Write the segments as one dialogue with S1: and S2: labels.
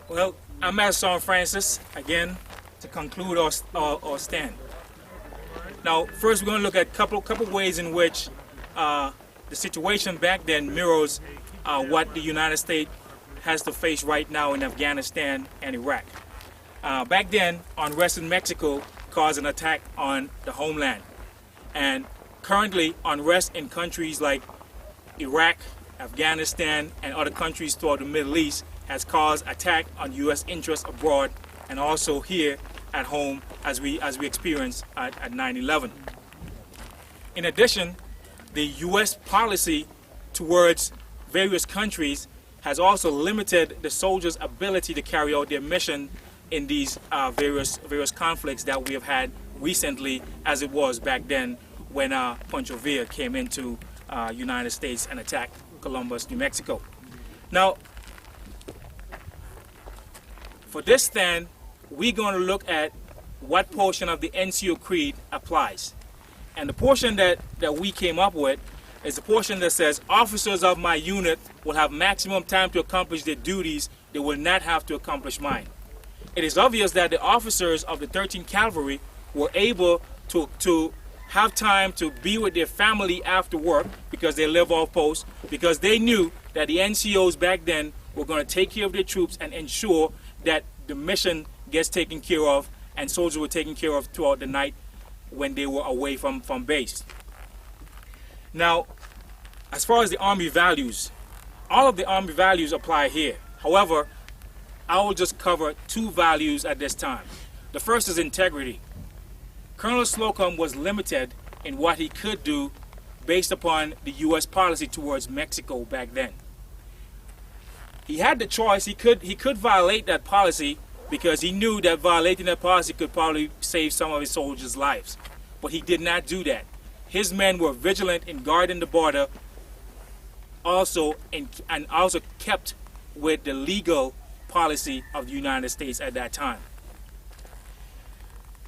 S1: Well, I'm Master Sergeant Francis, again, to conclude our stand. Now, first we're going to look at a couple ways in which the situation back then mirrors what the United States has to face right now in Afghanistan and Iraq. Back then, unrest in Mexico caused an attack on the homeland. And currently, unrest in countries like Iraq, Afghanistan, and other countries throughout the Middle East has caused attack on U.S. interests abroad and also here at home as we experienced at 9/11. In addition, the U.S. policy towards various countries has also limited the soldiers' ability to carry out their mission in these various conflicts that we have had recently, as it was back then when Pancho Villa came into United States and attacked Columbus, New Mexico. Now, for this stand, we're going to look at what portion of the NCO Creed applies. And the portion that we came up with is the portion that says, officers of my unit will have maximum time to accomplish their duties. They will not have to accomplish mine. It is obvious that the officers of the 13th Cavalry were able to have time to be with their family after work because they live off post, because they knew that the NCOs back then were going to take care of their troops and ensure that the mission gets taken care of and soldiers were taken care of throughout the night when they were away from base. Now, as far as the Army values, all of the Army values apply here. However, I will just cover two values at this time. The first is integrity. Colonel Slocum was limited in what he could do based upon the U.S. policy towards Mexico back then. He had the choice. He could violate that policy because he knew that violating that policy could probably save some of his soldiers' lives. But he did not do that. His men were vigilant in guarding the border, and also kept with the legal policy of the United States at that time.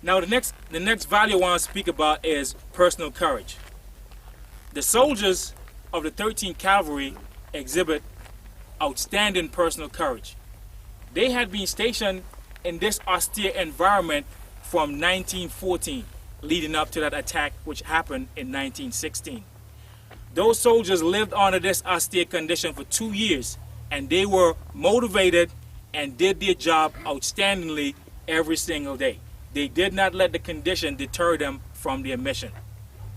S1: Now, the next value I want to speak about is personal courage. The soldiers of the 13th Cavalry exhibit outstanding personal courage. They had been stationed in this austere environment from 1914, leading up to that attack which happened in 1916. Those soldiers lived under this austere condition for 2 years, and they were motivated and did their job outstandingly every single day. They did not let the condition deter them from their mission.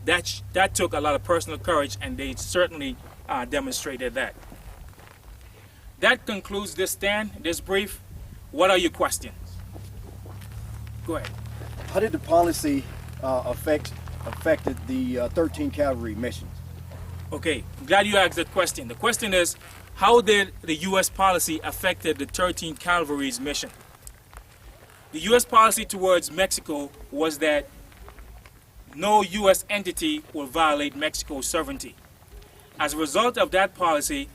S1: That took a lot of personal courage, and they certainly demonstrated that. That concludes this stand, this brief. What are your questions? Go ahead.
S2: How did the policy affected the 13th Cavalry missions?
S1: Okay, I'm glad you asked that question. The question is, how did the U.S. policy affected the 13th Cavalry's mission? The U.S. policy towards Mexico was that no U.S. entity will violate Mexico's sovereignty. As a result of that policy,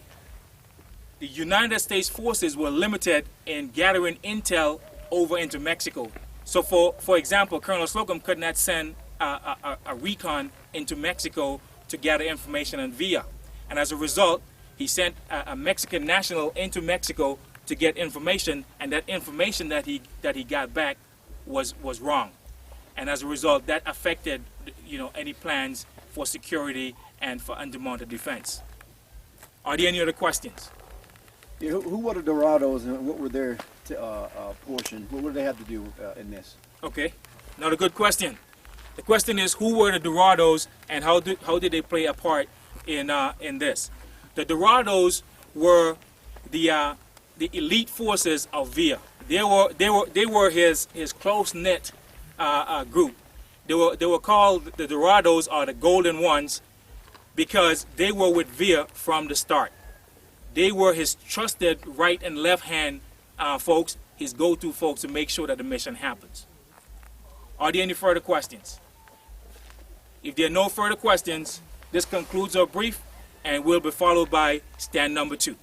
S1: the United States forces were limited in gathering intel over into Mexico. So for example, Colonel Slocum could not send a recon into Mexico to gather information on Villa. And as a result, he sent a Mexican national into Mexico to get information, and that information that he got back was wrong. And as a result, that affected any plans for security and for undermounted defense. Are there any other questions?
S2: Yeah, who were the Dorados and what were their portion? What would they have to do in this?
S1: Okay, another good question. The question is, who were the Dorados and how did they play a part in this? The Dorados were the elite forces of Villa. They were his close-knit group. They were called the Dorados, or the Golden Ones, because they were with Villa from the start. They were his trusted right and left hand folks, his go-to folks to make sure that the mission happens. Are there any further questions? If there are no further questions, this concludes our brief, and will be followed by stand number 2.